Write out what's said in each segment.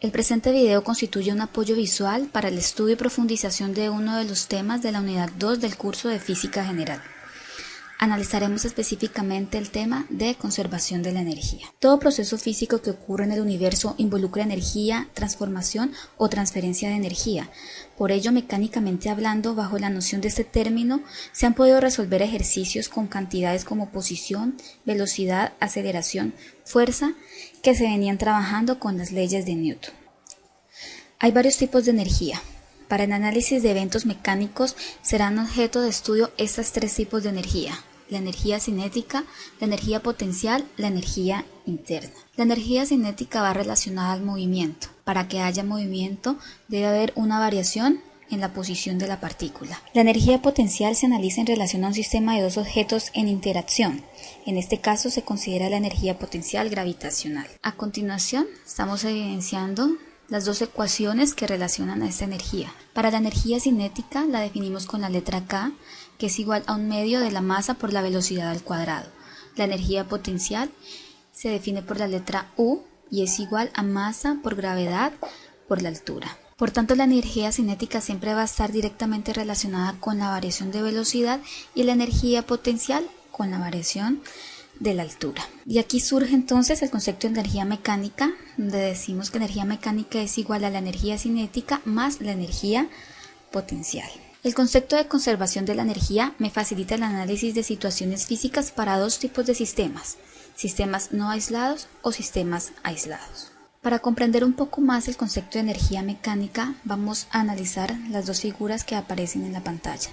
El presente video constituye un apoyo visual para el estudio y profundización de uno de los temas de la unidad 2 del curso de Física General. Analizaremos específicamente el tema de conservación de la energía. Todo proceso físico que ocurre en el universo involucra energía, transformación o transferencia de energía. Por ello, mecánicamente hablando, bajo la noción de este término, se han podido resolver ejercicios con cantidades como posición, velocidad, aceleración, fuerza, que se venían trabajando con las leyes de Newton. Hay varios tipos de energía. Para el análisis de eventos mecánicos serán objeto de estudio estos tres tipos de energía: la energía cinética, la energía potencial, la energía interna. La energía cinética va relacionada al movimiento. Para que haya movimiento debe haber una variación en la posición de la partícula. La energía potencial se analiza en relación a un sistema de dos objetos en interacción. En este caso se considera la energía potencial gravitacional. A continuación estamos evidenciando las dos ecuaciones que relacionan a esta energía. Para la energía cinética la definimos con la letra K, que es igual a 1/2 de la masa por la velocidad al cuadrado. La energía potencial se define por la letra U y es igual a masa por gravedad por la altura. Por tanto, la energía cinética siempre va a estar directamente relacionada con la variación de velocidad y la energía potencial con la variación de la altura. Y aquí surge entonces el concepto de energía mecánica, donde decimos que energía mecánica es igual a la energía cinética más la energía potencial. El concepto de conservación de la energía me facilita el análisis de situaciones físicas para dos tipos de sistemas: sistemas no aislados o sistemas aislados. Para comprender un poco más el concepto de energía mecánica, vamos a analizar las dos figuras que aparecen en la pantalla.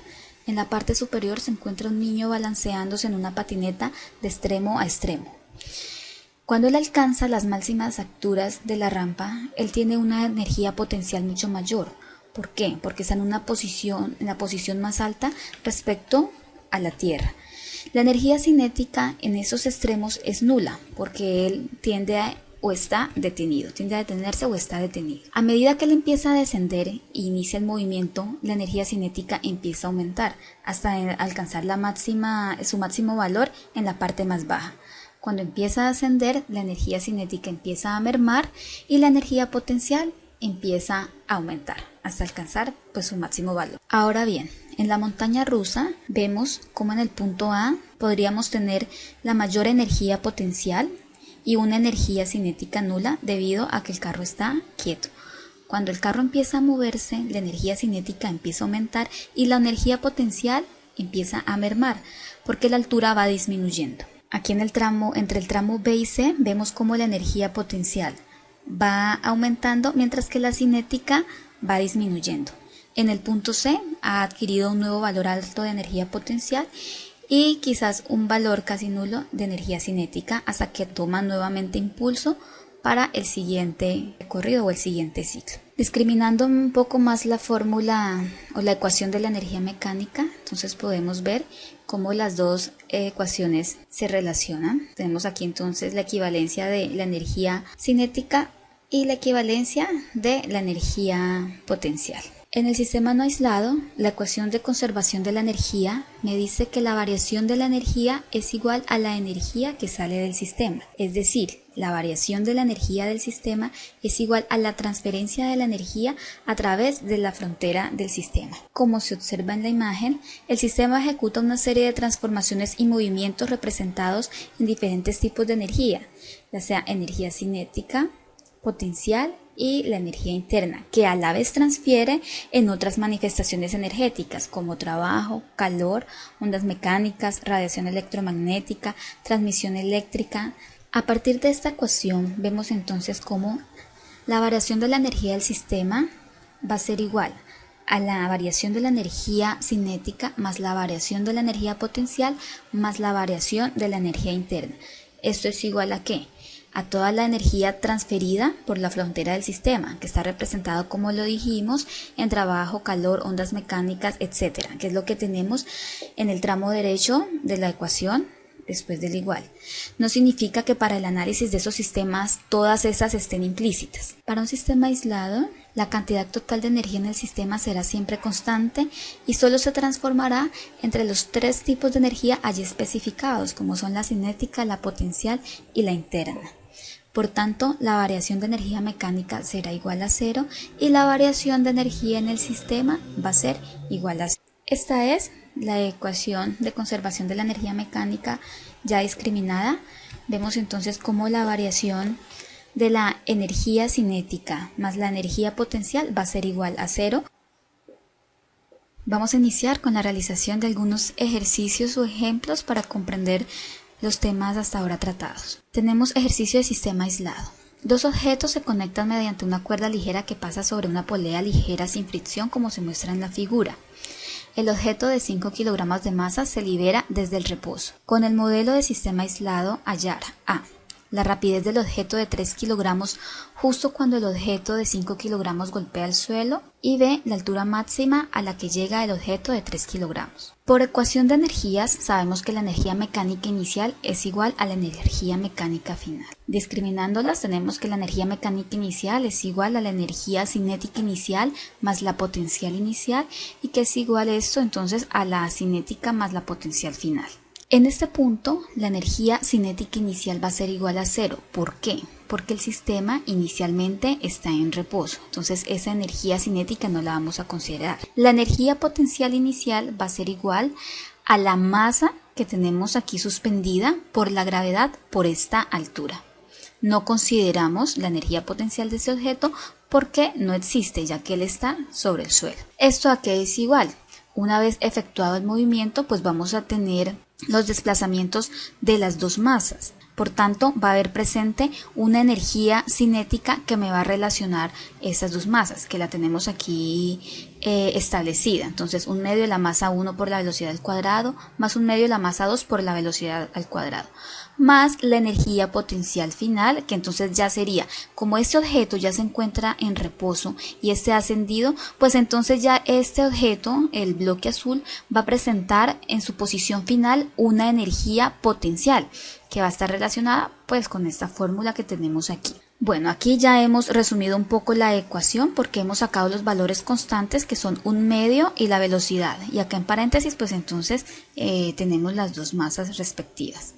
En la parte superior se encuentra un niño balanceándose en una patineta de extremo a extremo. Cuando él alcanza las máximas alturas de la rampa, él tiene una energía potencial mucho mayor. ¿Por qué? Porque está en la posición más alta respecto a la Tierra. La energía cinética en esos extremos es nula, porque él tiende a detenerse o está detenido. A medida que él empieza a descender e inicia el movimiento, la energía cinética empieza a aumentar hasta alcanzar su máximo valor en la parte más baja. Cuando empieza a ascender, la energía cinética empieza a mermar y la energía potencial empieza a aumentar hasta alcanzar su máximo valor. Ahora bien, en la montaña rusa vemos cómo en el punto A podríamos tener la mayor energía potencial y una energía cinética nula debido a que el carro está quieto. Cuando el carro empieza a moverse, la energía cinética empieza a aumentar y la energía potencial empieza a mermar porque la altura va disminuyendo. Aquí entre el tramo B y C vemos cómo la energía potencial va aumentando mientras que la cinética va disminuyendo. En el punto C ha adquirido un nuevo valor alto de energía potencial y quizás un valor casi nulo de energía cinética hasta que toma nuevamente impulso para el siguiente recorrido o el siguiente ciclo. Discriminando un poco más la fórmula o la ecuación de la energía mecánica, entonces podemos ver cómo las dos ecuaciones se relacionan. Tenemos aquí entonces la equivalencia de la energía cinética y la equivalencia de la energía potencial. En el sistema no aislado, la ecuación de conservación de la energía me dice que la variación de la energía es igual a la energía que sale del sistema. Es decir, la variación de la energía del sistema es igual a la transferencia de la energía a través de la frontera del sistema. Como se observa en la imagen, el sistema ejecuta una serie de transformaciones y movimientos representados en diferentes tipos de energía, ya sea energía cinética, potencial y la energía interna, que a la vez transfiere en otras manifestaciones energéticas como trabajo, calor, ondas mecánicas, radiación electromagnética, transmisión eléctrica. A partir de esta ecuación vemos entonces cómo la variación de la energía del sistema va a ser igual a la variación de la energía cinética más la variación de la energía potencial más la variación de la energía interna. ¿Esto es igual a qué? A toda la energía transferida por la frontera del sistema, que está representado, como lo dijimos, en trabajo, calor, ondas mecánicas, etc., que es lo que tenemos en el tramo derecho de la ecuación después del igual. No significa que para el análisis de esos sistemas todas esas estén implícitas. Para un sistema aislado, la cantidad total de energía en el sistema será siempre constante y solo se transformará entre los tres tipos de energía allí especificados, como son la cinética, la potencial y la interna. Por tanto, la variación de energía mecánica será igual a 0 y la variación de energía en el sistema va a ser igual a 0. Esta es la ecuación de conservación de la energía mecánica ya discriminada. Vemos entonces cómo la variación de la energía cinética más la energía potencial va a ser igual a 0. Vamos a iniciar con la realización de algunos ejercicios o ejemplos para comprender los temas hasta ahora tratados. Tenemos ejercicio de sistema aislado. Dos objetos se conectan mediante una cuerda ligera que pasa sobre una polea ligera sin fricción, como se muestra en la figura. El objeto de 5 kilogramos de masa se libera desde el reposo. Con el modelo de sistema aislado, hallar a. La rapidez del objeto de 3 kilogramos justo cuando el objeto de 5 kilogramos golpea el suelo, y b. La altura máxima a la que llega el objeto de 3 kilogramos. Por ecuación de energías sabemos que la energía mecánica inicial es igual a la energía mecánica final. Discriminándolas tenemos que la energía mecánica inicial es igual a la energía cinética inicial más la potencial inicial, y que es igual esto entonces a la cinética más la potencial final. En este punto, la energía cinética inicial va a ser igual a 0. ¿Por qué? Porque el sistema inicialmente está en reposo. Entonces, esa energía cinética no la vamos a considerar. La energía potencial inicial va a ser igual a la masa que tenemos aquí suspendida por la gravedad por esta altura. No consideramos la energía potencial de ese objeto porque no existe, ya que él está sobre el suelo. ¿Esto a qué es igual? Una vez efectuado el movimiento, pues vamos a tener los desplazamientos de las dos masas. Por tanto, va a haber presente una energía cinética que me va a relacionar estas dos masas, que la tenemos aquí establecida. Entonces, 1/2 de la masa 1 por la velocidad al cuadrado, más 1/2 de la masa 2 por la velocidad al cuadrado, más la energía potencial final, que entonces ya sería, como este objeto ya se encuentra en reposo y este ascendido, pues entonces ya este objeto, el bloque azul, va a presentar en su posición final una energía potencial, que va a estar relacionada pues con esta fórmula que tenemos aquí. Bueno, aquí ya hemos resumido un poco la ecuación porque hemos sacado los valores constantes, que son 1/2 y la velocidad, y acá en paréntesis pues entonces tenemos las dos masas respectivas.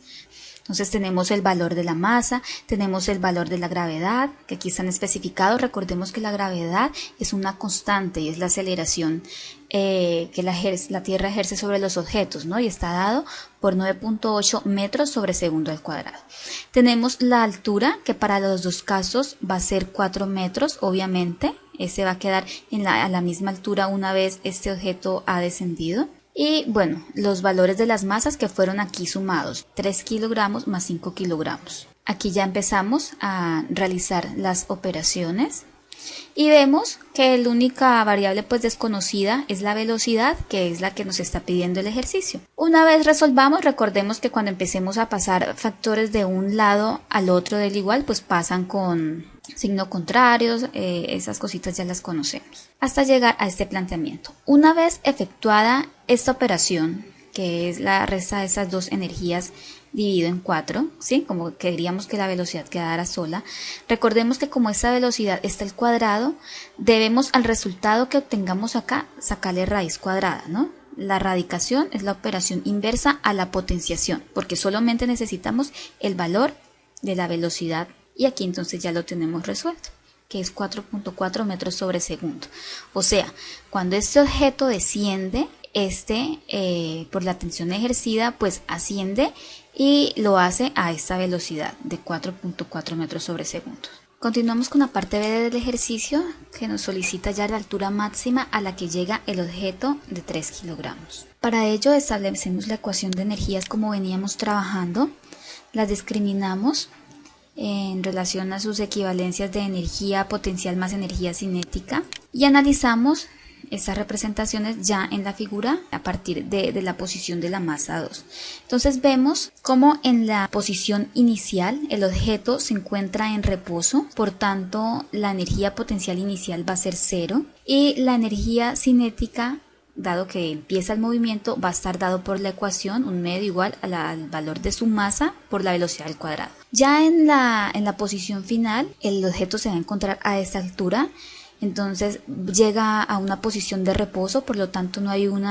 Entonces tenemos el valor de la masa, tenemos el valor de la gravedad, que aquí están especificados. Recordemos que la gravedad es una constante y es la aceleración que la Tierra ejerce sobre los objetos, ¿no? Y está dado por 9.8 metros sobre segundo al cuadrado. Tenemos la altura, que para los dos casos va a ser 4 metros, obviamente. Ese va a quedar a la misma altura una vez este objeto ha descendido. Y bueno, los valores de las masas que fueron aquí sumados, 3 kilogramos más 5 kilogramos. Aquí ya empezamos a realizar las operaciones y vemos que la única variable pues desconocida es la velocidad, que es la que nos está pidiendo el ejercicio. Una vez resolvamos, recordemos que cuando empecemos a pasar factores de un lado al otro del igual, pues pasan con signo contrarios, esas cositas ya las conocemos, hasta llegar a este planteamiento. Una vez efectuada esta operación, que es la resta de esas dos energías dividido en 4, ¿sí? Como queríamos que la velocidad quedara sola, recordemos que como esta velocidad está al cuadrado, debemos al resultado que obtengamos acá sacarle raíz cuadrada, ¿no? La radicación es la operación inversa a la potenciación, porque solamente necesitamos el valor de la velocidad, y aquí entonces ya lo tenemos resuelto, que es 4.4 metros sobre segundo. O sea, cuando este objeto desciende, por la tensión ejercida, pues asciende y lo hace a esta velocidad de 4.4 metros sobre segundo. Continuamos con la parte B del ejercicio, que nos solicita ya la altura máxima a la que llega el objeto de 3 kilogramos. Para ello establecemos la ecuación de energías como veníamos trabajando, las discriminamos en relación a sus equivalencias de energía potencial más energía cinética y analizamos estas representaciones ya en la figura a partir de la posición de la masa 2. Entonces vemos cómo en la posición inicial el objeto se encuentra en reposo, por tanto la energía potencial inicial va a ser 0 y la energía cinética, dado que empieza el movimiento, va a estar dado por la ecuación 1/2 igual al valor de su masa por la velocidad al cuadrado. Ya en la posición final el objeto se va a encontrar a esta altura, entonces llega a una posición de reposo, por lo tanto no hay un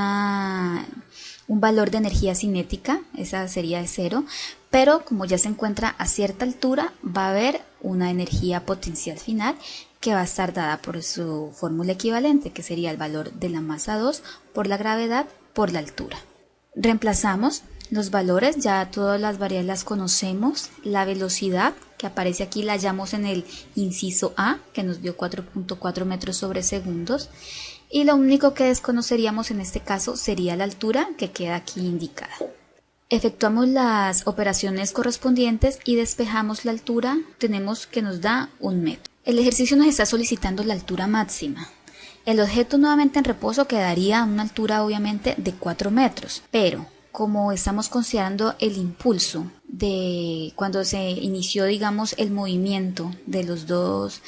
valor de energía cinética, esa sería de 0, pero como ya se encuentra a cierta altura, va a haber una energía potencial final que va a estar dada por su fórmula equivalente, que sería el valor de la masa 2 por la gravedad por la altura. Reemplazamos los valores, ya todas las variables las conocemos. La velocidad que aparece aquí la hallamos en el inciso A, que nos dio 4.4 metros sobre segundos. Y lo único que desconoceríamos en este caso sería la altura, que queda aquí indicada. Efectuamos las operaciones correspondientes y despejamos la altura. Tenemos que nos da 1 metro. El ejercicio nos está solicitando la altura máxima. El objeto nuevamente en reposo quedaría a una altura obviamente de 4 metros, pero como estamos considerando el impulso de cuando se inició, digamos, el movimiento de los dos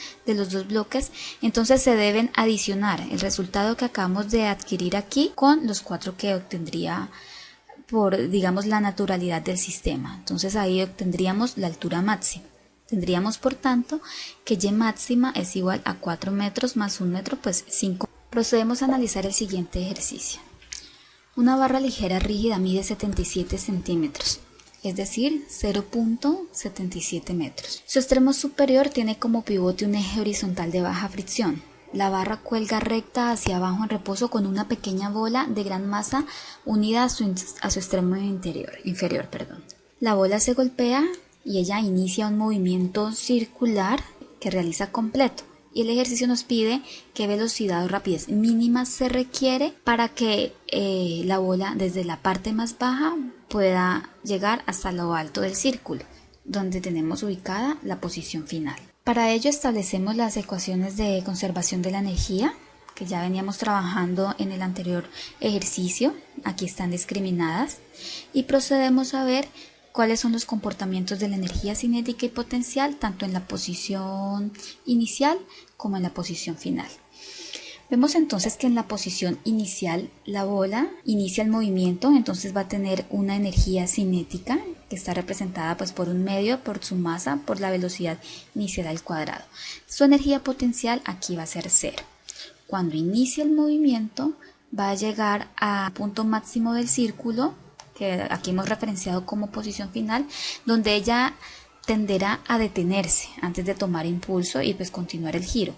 bloques, entonces se deben adicionar el resultado que acabamos de adquirir aquí con los 4 que obtendría por, digamos, la naturalidad del sistema. Entonces ahí obtendríamos la altura máxima. Tendríamos, por tanto, que Y máxima es igual a 4 metros más 1 metro, pues 5. Procedemos a analizar el siguiente ejercicio. Una barra ligera rígida mide 77 centímetros, es decir, 0.77 metros. Su extremo superior tiene como pivote un eje horizontal de baja fricción. La barra cuelga recta hacia abajo en reposo con una pequeña bola de gran masa unida a su extremo inferior. La bola se golpea y ella inicia un movimiento circular que realiza completo. Y el ejercicio nos pide qué velocidad o rapidez mínima se requiere para que la bola desde la parte más baja pueda llegar hasta lo alto del círculo, donde tenemos ubicada la posición final. Para ello establecemos las ecuaciones de conservación de la energía, que ya veníamos trabajando en el anterior ejercicio. Aquí están discriminadas y procedemos a ver cuáles son los comportamientos de la energía cinética y potencial tanto en la posición inicial como en la posición final. Vemos entonces que en la posición inicial la bola inicia el movimiento, entonces va a tener una energía cinética que está representada pues por un medio, por su masa, por la velocidad inicial al cuadrado. Su energía potencial aquí va a ser 0. Cuando inicia el movimiento va a llegar al punto máximo del círculo, que aquí hemos referenciado como posición final, donde ella tenderá a detenerse antes de tomar impulso y pues continuar el giro.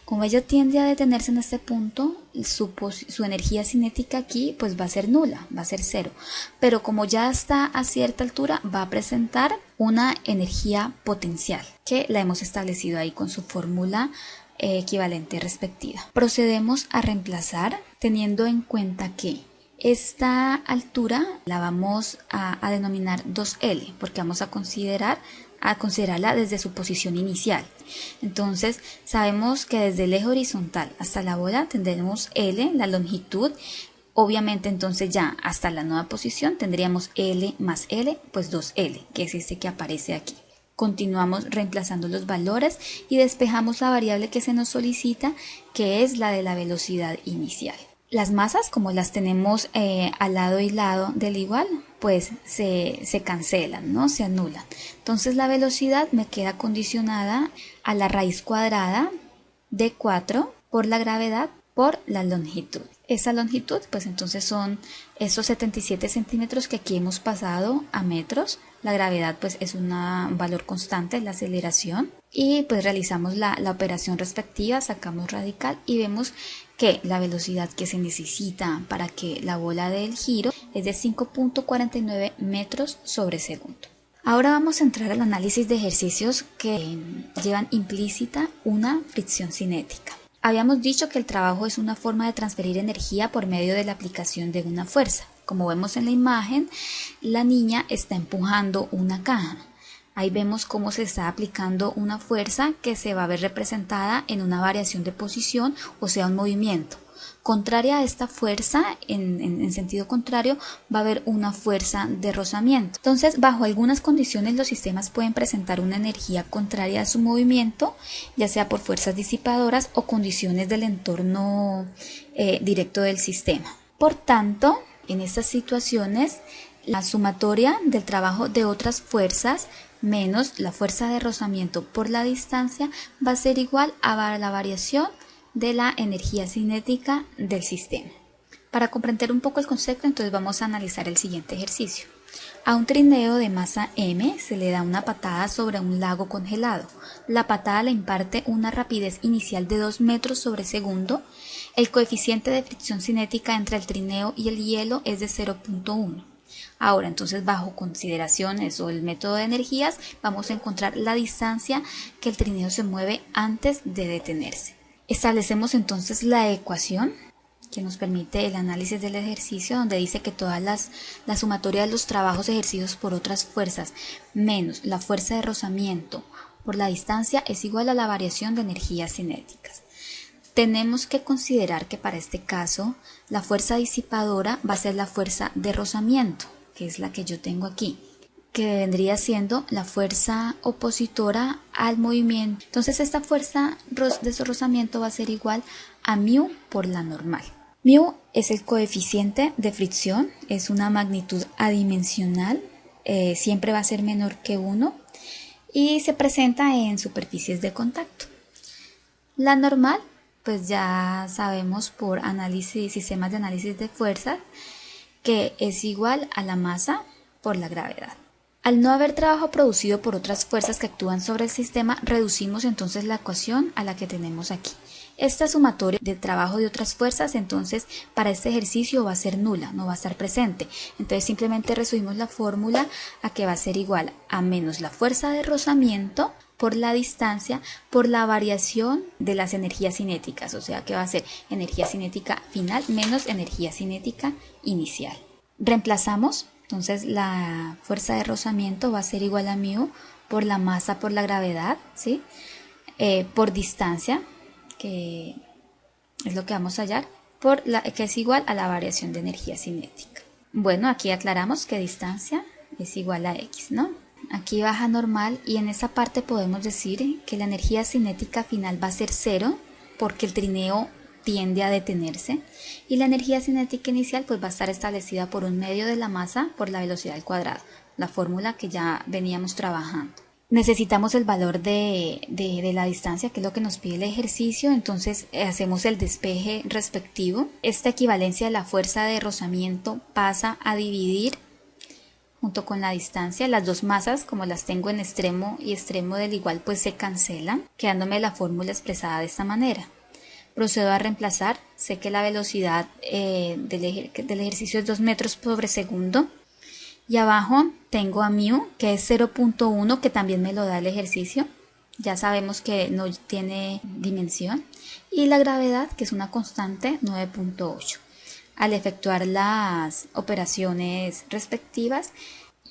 Como ella tiende a detenerse en este punto, su energía cinética aquí pues va a ser nula, va a ser 0. Pero como ya está a cierta altura, va a presentar una energía potencial, que la hemos establecido ahí con su fórmula equivalente respectiva. Procedemos a reemplazar teniendo en cuenta que esta altura la vamos a denominar 2L, porque vamos a considerarla desde su posición inicial. Entonces sabemos que desde el eje horizontal hasta la bola tendremos L, la longitud. Obviamente entonces ya hasta la nueva posición tendríamos L más L, pues 2L, que es este que aparece aquí. Continuamos reemplazando los valores y despejamos la variable que se nos solicita, que es la de la velocidad inicial. Las masas, como las tenemos al lado y lado del igual, pues se cancelan, ¿no? Se anulan. Entonces la velocidad me queda condicionada a la raíz cuadrada de 4 por la gravedad por la longitud. Esa longitud, pues entonces son esos 77 centímetros que aquí hemos pasado a metros. La gravedad pues es un valor constante, la aceleración. Y pues realizamos la operación respectiva, sacamos radical y vemos que la velocidad que se necesita para que la bola dé el giro es de 5.49 metros sobre segundo. Ahora vamos a entrar al análisis de ejercicios que llevan implícita una fricción cinética. Habíamos dicho que el trabajo es una forma de transferir energía por medio de la aplicación de una fuerza. Como vemos en la imagen, la niña está empujando una caja. Ahí vemos cómo se está aplicando una fuerza que se va a ver representada en una variación de posición, o sea, un movimiento. Contraria a esta fuerza, en sentido contrario, va a haber una fuerza de rozamiento. Entonces, bajo algunas condiciones, los sistemas pueden presentar una energía contraria a su movimiento, ya sea por fuerzas disipadoras o condiciones del entorno directo del sistema. Por tanto, en estas situaciones, la sumatoria del trabajo de otras fuerzas menos la fuerza de rozamiento por la distancia va a ser igual a la variación de la energía cinética del sistema. Para comprender un poco el concepto, entonces vamos a analizar el siguiente ejercicio. A un trineo de masa m se le da una patada sobre un lago congelado. La patada le imparte una rapidez inicial de 2 metros sobre segundo. El coeficiente de fricción cinética entre el trineo y el hielo es de 0.1. Ahora, entonces, bajo consideraciones o el método de energías, vamos a encontrar la distancia que el trineo se mueve antes de detenerse. Establecemos entonces la ecuación que nos permite el análisis del ejercicio, donde dice que la sumatoria de los trabajos ejercidos por otras fuerzas menos la fuerza de rozamiento por la distancia es igual a la variación de energías cinéticas. Tenemos que considerar que para este caso la fuerza disipadora va a ser la fuerza de rozamiento, que es la que yo tengo aquí, que vendría siendo la fuerza opositora al movimiento. Entonces esta fuerza de rozamiento va a ser igual a μ por la normal. Μ es el coeficiente de fricción, es una magnitud adimensional, siempre va a ser menor que 1 y se presenta en superficies de contacto. La normal, pues ya sabemos por sistemas de análisis de fuerzas, que es igual a la masa por la gravedad. Al no haber trabajo producido por otras fuerzas que actúan sobre el sistema, reducimos entonces la ecuación a la que tenemos aquí. Esta sumatoria de trabajo de otras fuerzas, entonces, para este ejercicio va a ser nula, no va a estar presente. Entonces simplemente resumimos la fórmula a que va a ser igual a menos la fuerza de rozamiento por la distancia por la variación de las energías cinéticas, o sea que va a ser energía cinética final menos energía cinética inicial. Reemplazamos, entonces la fuerza de rozamiento va a ser igual a μ por la masa por la gravedad, ¿sí? Por distancia, que es lo que vamos a hallar, que es igual a la variación de energía cinética. Bueno, aquí aclaramos que distancia es igual a x, ¿no? Aquí baja normal y en esa parte podemos decir que la energía cinética final va a ser 0 porque el trineo tiende a detenerse y la energía cinética inicial pues va a estar establecida por un medio de la masa por la velocidad al cuadrado, la fórmula que ya veníamos trabajando. Necesitamos el valor de la distancia, que es lo que nos pide el ejercicio, entonces hacemos el despeje respectivo. Esta equivalencia de la fuerza de rozamiento pasa a dividir junto con la distancia. Las dos masas, como las tengo en extremo y extremo del igual, pues se cancelan, quedándome la fórmula expresada de esta manera. Procedo a reemplazar, sé que la velocidad del ejercicio es 2 metros sobre segundo. Y abajo tengo a μ, que es 0.1, que también me lo da el ejercicio. Ya sabemos que no tiene dimensión. Y la gravedad, que es una constante, 9.8. Al efectuar las operaciones respectivas,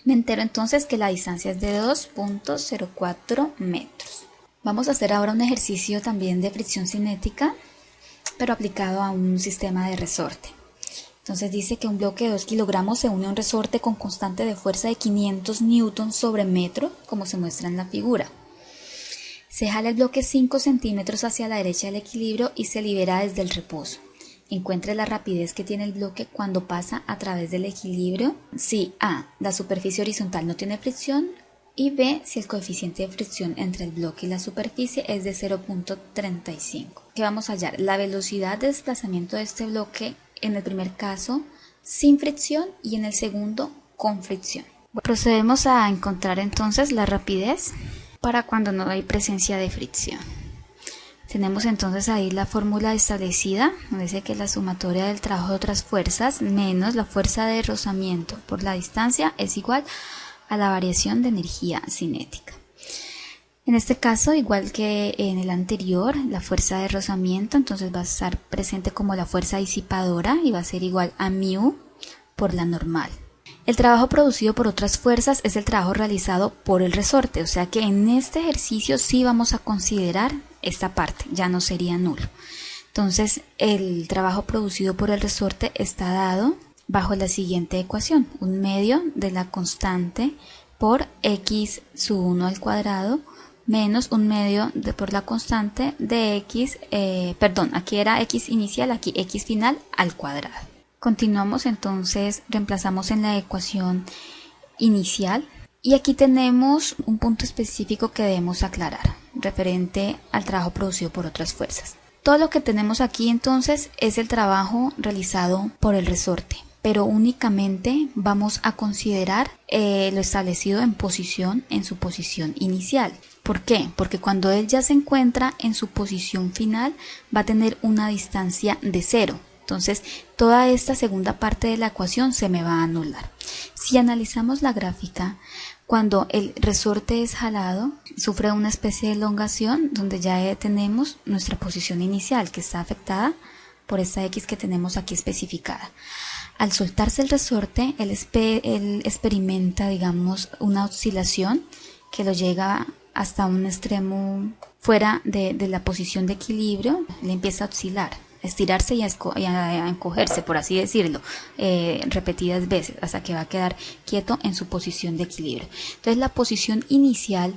me entero entonces que la distancia es de 2.04 metros. Vamos a hacer ahora un ejercicio también de fricción cinética, pero aplicado a un sistema de resorte. Entonces dice que un bloque de 2 kilogramos se une a un resorte con constante de fuerza de 500 newtons sobre metro, como se muestra en la figura. Se jala el bloque 5 centímetros hacia la derecha del equilibrio y se libera desde el reposo. Encuentre la rapidez que tiene el bloque cuando pasa a través del equilibrio. Si A, la superficie horizontal no tiene fricción, y B, si el coeficiente de fricción entre el bloque y la superficie es de 0.35. ¿Qué vamos a hallar? La velocidad de desplazamiento de este bloque en el primer caso sin fricción y en el segundo con fricción. Procedemos a encontrar entonces la rapidez para cuando no hay presencia de fricción. Tenemos entonces ahí la fórmula establecida, donde dice que la sumatoria del trabajo de otras fuerzas menos la fuerza de rozamiento por la distancia es igual a la variación de energía cinética. En este caso, igual que en el anterior, la fuerza de rozamiento entonces va a estar presente como la fuerza disipadora y va a ser igual a μ por la normal. El trabajo producido por otras fuerzas es el trabajo realizado por el resorte, o sea que en este ejercicio sí vamos a considerar esta parte, ya no sería nulo. Entonces, el trabajo producido por el resorte está dado bajo la siguiente ecuación: un medio de la constante por x sub 1 al cuadrado menos un medio por la constante de x, aquí era x inicial, aquí x final al cuadrado. Continuamos entonces, reemplazamos en la ecuación inicial y aquí tenemos un punto específico que debemos aclarar, referente al trabajo producido por otras fuerzas. Todo lo que tenemos aquí entonces es el trabajo realizado por el resorte, pero únicamente vamos a considerar lo establecido en su posición inicial. ¿Por qué? Porque cuando él ya se encuentra en su posición final va a tener una distancia de 0. Entonces toda esta segunda parte de la ecuación se me va a anular. Si analizamos la gráfica, cuando el resorte es jalado, sufre una especie de elongación donde ya tenemos nuestra posición inicial que está afectada por esta X que tenemos aquí especificada. Al soltarse el resorte, él experimenta, digamos, una oscilación que lo llega hasta un extremo fuera de la posición de equilibrio. Le empieza a oscilar, a estirarse y a encogerse, por así decirlo, repetidas veces, hasta que va a quedar quieto en su posición de equilibrio. Entonces la posición inicial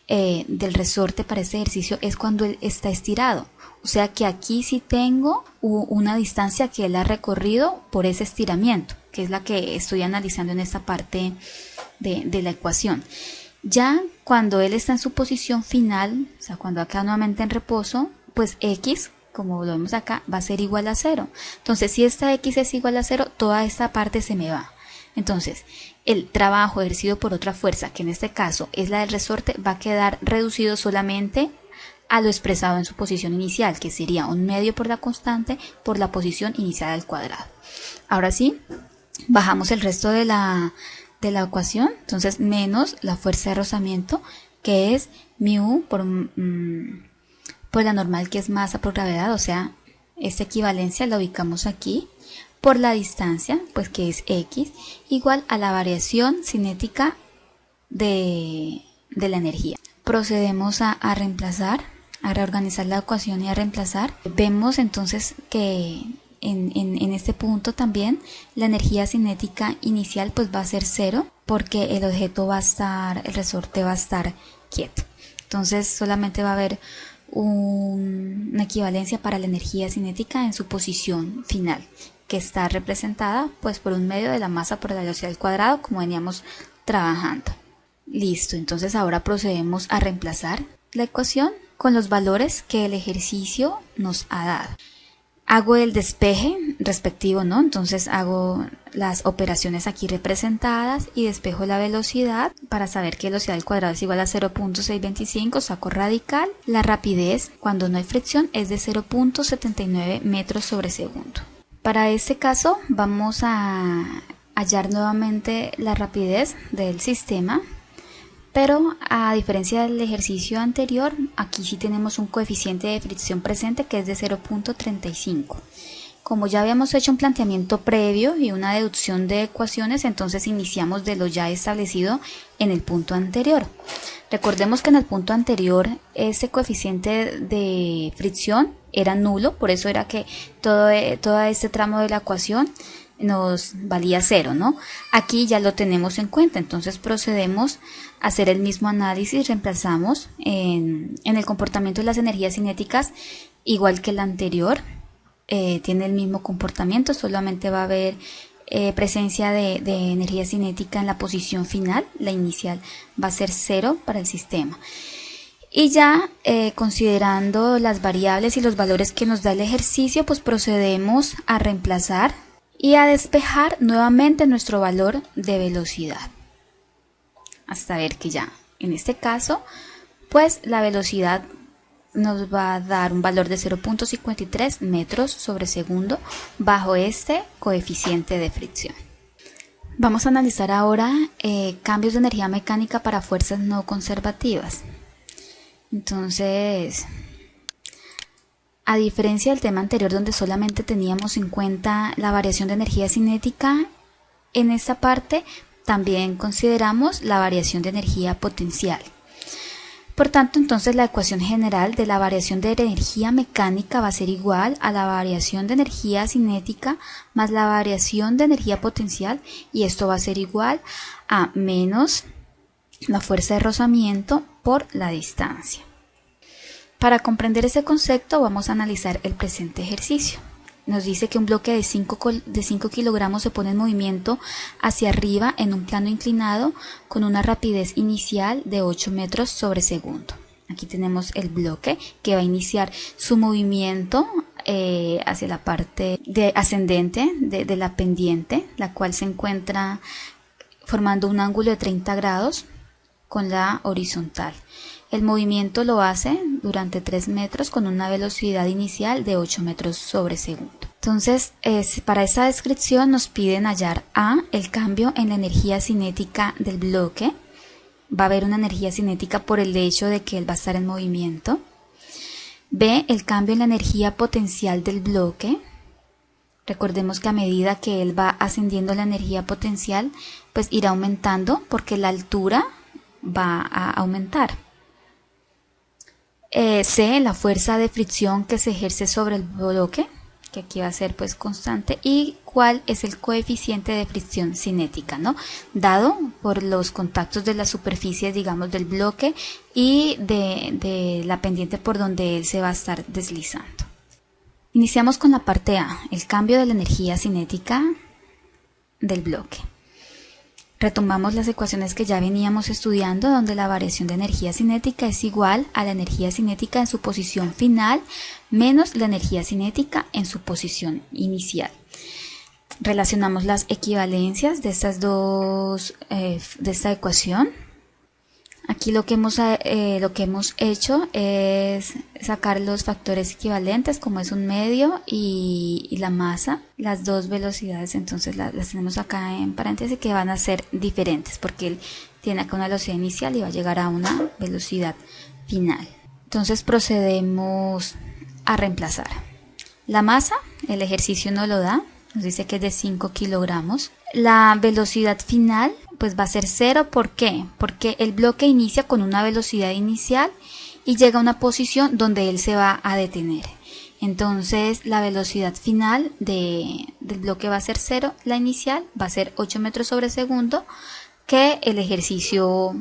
del resorte para este ejercicio es cuando él está estirado. O sea que aquí sí tengo una distancia que él ha recorrido por ese estiramiento, que es la que estoy analizando en esta parte de la ecuación. Ya cuando él está en su posición final, o sea, cuando acá nuevamente en reposo, pues X, como lo vemos acá, va a ser igual a 0. Entonces, si esta X es igual a 0, toda esta parte se me va. Entonces, el trabajo ejercido por otra fuerza, que en este caso es la del resorte, va a quedar reducido solamente a lo expresado en su posición inicial, que sería un medio por la constante por la posición inicial al cuadrado. Ahora sí, bajamos el resto de la ecuación, entonces menos la fuerza de rozamiento, que es mu por la normal, que es masa por gravedad, o sea, esta equivalencia la ubicamos aquí, por la distancia, pues que es X, igual a la variación cinética de la energía. Procedemos a reemplazar, a reorganizar la ecuación y a reemplazar. Vemos entonces que en este punto también la energía cinética inicial pues va a ser 0, porque el objeto el resorte va a estar quieto. Entonces solamente va a haber una equivalencia para la energía cinética en su posición final, que está representada pues por un medio de la masa por la velocidad al cuadrado, como veníamos trabajando. Listo, entonces ahora procedemos a reemplazar la ecuación con los valores que el ejercicio nos ha dado. Hago el despeje respectivo, ¿no? Entonces hago las operaciones aquí representadas y despejo la velocidad para saber que velocidad al cuadrado es igual a 0.625, saco radical. La rapidez, cuando no hay fricción, es de 0.79 metros sobre segundo. Para este caso vamos a hallar nuevamente la rapidez del sistema, pero a diferencia del ejercicio anterior, aquí sí tenemos un coeficiente de fricción presente que es de 0.35. Como ya habíamos hecho un planteamiento previo y una deducción de ecuaciones, entonces iniciamos de lo ya establecido en el punto anterior. Recordemos que en el punto anterior ese coeficiente de fricción era nulo, por eso era que todo este tramo de la ecuación nos valía 0, ¿no? Aquí ya lo tenemos en cuenta, entonces procedemos a hacer el mismo análisis, reemplazamos en el comportamiento de las energías cinéticas, igual que el anterior, tiene el mismo comportamiento, solamente va a haber presencia de energía cinética en la posición final, la inicial va a ser 0 para el sistema. Y ya considerando las variables y los valores que nos da el ejercicio, pues procedemos a reemplazar y a despejar nuevamente nuestro valor de velocidad, hasta ver que ya en este caso pues la velocidad nos va a dar un valor de 0.53 metros sobre segundo bajo este coeficiente de fricción. Vamos a analizar ahora cambios de energía mecánica para fuerzas no conservativas. Entonces, a diferencia del tema anterior donde solamente teníamos en cuenta la variación de energía cinética, en esta parte también consideramos la variación de energía potencial. Por tanto, entonces la ecuación general de la variación de energía mecánica va a ser igual a la variación de energía cinética más la variación de energía potencial, y esto va a ser igual a menos la fuerza de rozamiento por la distancia. Para comprender ese concepto vamos a analizar el presente ejercicio. Nos dice que un bloque de 5 kilogramos se pone en movimiento hacia arriba en un plano inclinado con una rapidez inicial de 8 metros sobre segundo. Aquí tenemos el bloque que va a iniciar su movimiento hacia la parte ascendente de la pendiente, la cual se encuentra formando un ángulo de 30 grados con la horizontal. El movimiento lo hace durante 3 metros con una velocidad inicial de 8 metros sobre segundo. Entonces, para esta descripción nos piden hallar A, el cambio en la energía cinética del bloque. Va a haber una energía cinética por el hecho de que él va a estar en movimiento. B, el cambio en la energía potencial del bloque. Recordemos que a medida que él va ascendiendo la energía potencial, pues irá aumentando porque la altura va a aumentar. C, la fuerza de fricción que se ejerce sobre el bloque, que aquí va a ser pues constante, y cuál es el coeficiente de fricción cinética, ¿no? Dado por los contactos de las superficies, digamos, del bloque y de la pendiente por donde él se va a estar deslizando. Iniciamos con la parte A, el cambio de la energía cinética del bloque. Retomamos las ecuaciones que ya veníamos estudiando, donde la variación de energía cinética es igual a la energía cinética en su posición final menos la energía cinética en su posición inicial. Relacionamos las equivalencias de estas dos, de esta ecuación. Aquí lo que hemos hecho es sacar los factores equivalentes, como es un medio y la masa, las dos velocidades. Entonces las tenemos acá en paréntesis, que van a ser diferentes porque él tiene acá una velocidad inicial y va a llegar a una velocidad final. Entonces procedemos a reemplazar. La masa, el ejercicio no lo da, nos dice que es de 5 kilogramos. La velocidad final pues va a ser 0. ¿Por qué? Porque el bloque inicia con una velocidad inicial y llega a una posición donde él se va a detener. Entonces la velocidad final del bloque va a ser 0, la inicial va a ser 8 metros sobre segundo, que el ejercicio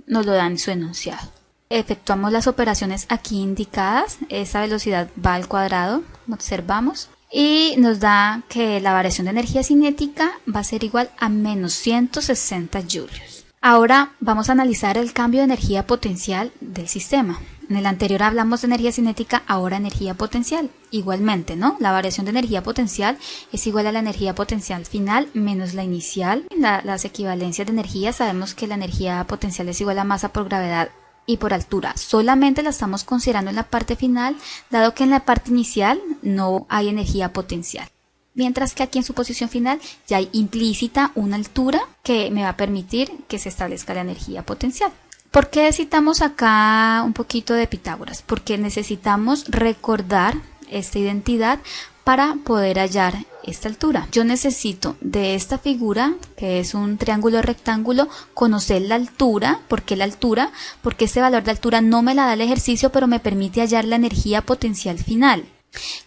nos lo da en su enunciado. Efectuamos las operaciones aquí indicadas, esa velocidad va al cuadrado, observamos. Y nos da que la variación de energía cinética va a ser igual a menos 160 julios. Ahora vamos a analizar el cambio de energía potencial del sistema. En el anterior hablamos de energía cinética, ahora energía potencial. Igualmente, ¿no? La variación de energía potencial es igual a la energía potencial final menos la inicial. Las equivalencias de energía, sabemos que la energía potencial es igual a masa por gravedad y por altura. Solamente la estamos considerando en la parte final, dado que en la parte inicial no hay energía potencial. Mientras que aquí en su posición final ya hay implícita una altura que me va a permitir que se establezca la energía potencial. ¿Por qué citamos acá un poquito de Pitágoras? Porque necesitamos recordar esta identidad para poder hallar esta altura. Yo necesito de esta figura, que es un triángulo rectángulo, conocer la altura. ¿Por qué la altura? Porque este valor de altura no me la da el ejercicio, pero me permite hallar la energía potencial final.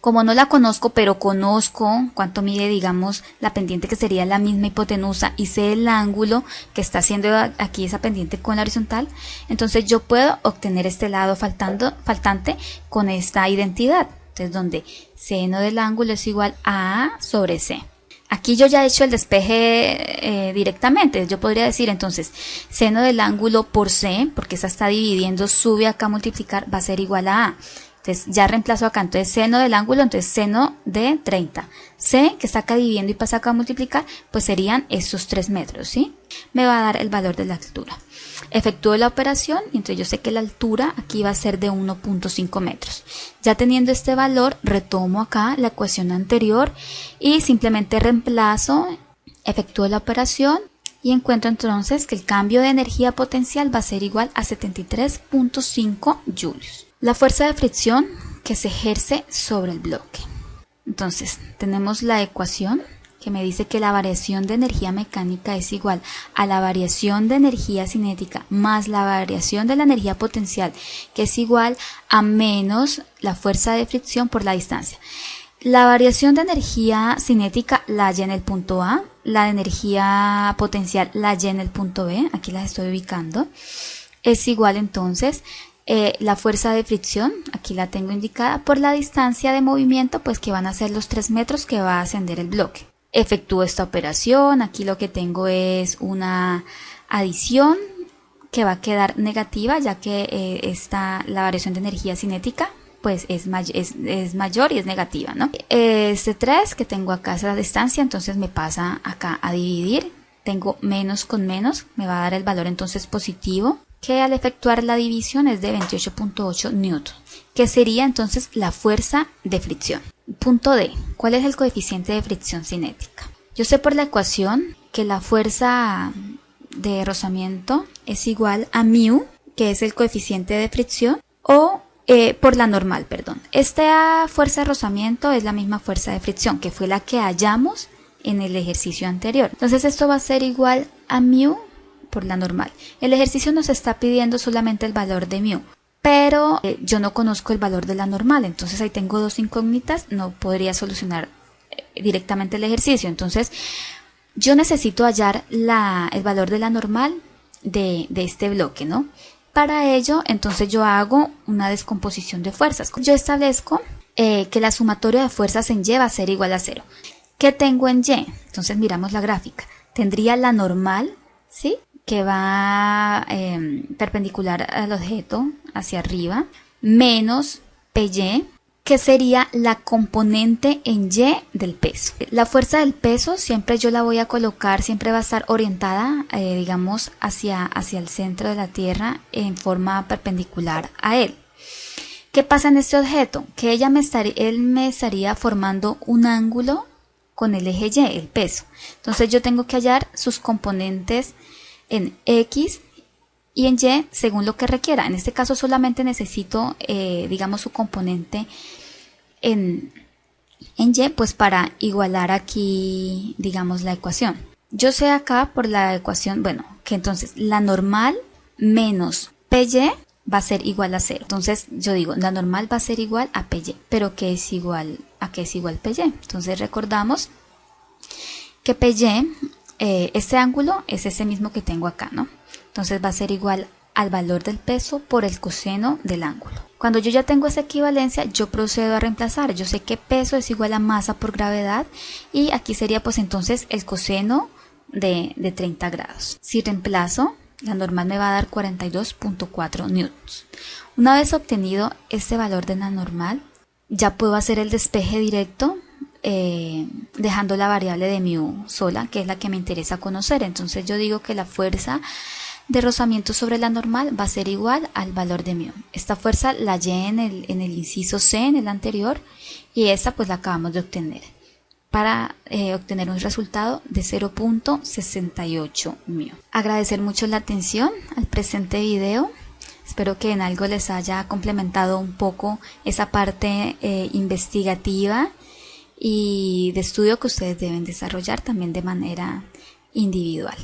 Como no la conozco, pero conozco cuánto mide, digamos, la pendiente, que sería la misma hipotenusa, y sé el ángulo que está haciendo aquí esa pendiente con la horizontal, entonces yo puedo obtener este lado faltante con esta identidad. Entonces, donde seno del ángulo es igual a A sobre C. Aquí yo ya he hecho el despeje directamente. Yo podría decir entonces seno del ángulo por C, porque esa está dividiendo, sube acá a multiplicar, va a ser igual a A. Entonces ya reemplazo acá, entonces seno del ángulo, entonces seno de 30. C, que está acá dividiendo y pasa acá a multiplicar, pues serían estos 3 metros, ¿sí? Me va a dar el valor de la altura. Efectúo la operación y entonces yo sé que la altura aquí va a ser de 1.5 metros. Ya teniendo este valor, retomo acá la ecuación anterior y simplemente reemplazo, efectúo la operación y encuentro entonces que el cambio de energía potencial va a ser igual a 73.5 julios. La fuerza de fricción que se ejerce sobre el bloque. Entonces tenemos la ecuación que me dice que la variación de energía mecánica es igual a la variación de energía cinética más la variación de la energía potencial, que es igual a menos la fuerza de fricción por la distancia. La variación de energía cinética la hallé en el punto A, la de energía potencial la hallé en el punto B, aquí las estoy ubicando. Es igual entonces la fuerza de fricción, aquí la tengo indicada, por la distancia de movimiento, pues que van a ser los 3 metros que va a ascender el bloque. Efectúo esta operación, aquí lo que tengo es una adición que va a quedar negativa, ya que está la variación de energía cinética pues es mayor y es negativa, ¿no? Este 3 que tengo acá es la distancia, entonces me pasa acá a dividir. Tengo menos con menos, me va a dar el valor entonces positivo, que al efectuar la división es de 28.8 newton, que sería entonces la fuerza de fricción. Punto D. ¿Cuál es el coeficiente de fricción cinética? Yo sé por la ecuación que la fuerza de rozamiento es igual a μ, que es el coeficiente de fricción, o por la normal, perdón. Esta fuerza de rozamiento es la misma fuerza de fricción, que fue la que hallamos en el ejercicio anterior. Entonces esto va a ser igual a μ por la normal. El ejercicio nos está pidiendo solamente el valor de μ, pero yo no conozco el valor de la normal, entonces ahí tengo dos incógnitas, no podría solucionar directamente el ejercicio. Entonces yo necesito hallar el valor de la normal de este bloque, ¿no? Para ello, entonces yo hago una descomposición de fuerzas. Yo establezco que la sumatoria de fuerzas en Y va a ser igual a 0. ¿Qué tengo en Y? Entonces miramos la gráfica. Tendría la normal, ¿sí?, que va perpendicular al objeto hacia arriba, menos PY, que sería la componente en Y del peso. La fuerza del peso siempre yo la voy a colocar, siempre va a estar orientada, digamos, hacia el centro de la Tierra en forma perpendicular a él. ¿Qué pasa en este objeto? Que él me estaría formando un ángulo con el eje Y, el peso. Entonces yo tengo que hallar sus componentes en X y en Y según lo que requiera. En este caso solamente necesito, digamos, su componente en Y, pues para igualar aquí, digamos, la ecuación. Yo sé acá por la ecuación, bueno, que entonces la normal menos PY va a ser igual a 0. Entonces yo digo, la normal va a ser igual a PY, pero ¿qué es igual a qué es igual PY? Entonces recordamos que PY, este ángulo es ese mismo que tengo acá, ¿no? Entonces va a ser igual al valor del peso por el coseno del ángulo. Cuando yo ya tengo esa equivalencia, yo procedo a reemplazar. Yo sé que peso es igual a masa por gravedad y aquí sería pues entonces el coseno de 30 grados. Si reemplazo, la normal me va a dar 42.4 newtons. Una vez obtenido este valor de la normal, ya puedo hacer el despeje directo dejando la variable de μ sola, que es la que me interesa conocer. Entonces yo digo que la fuerza de rozamiento sobre la normal va a ser igual al valor de μ. Esta fuerza la hallé en el inciso C, en el anterior, y esta pues la acabamos de obtener para obtener un resultado de 0.68 μ. Agradecer mucho la atención al presente video. Espero que en algo les haya complementado un poco esa parte investigativa y de estudio que ustedes deben desarrollar también de manera individual.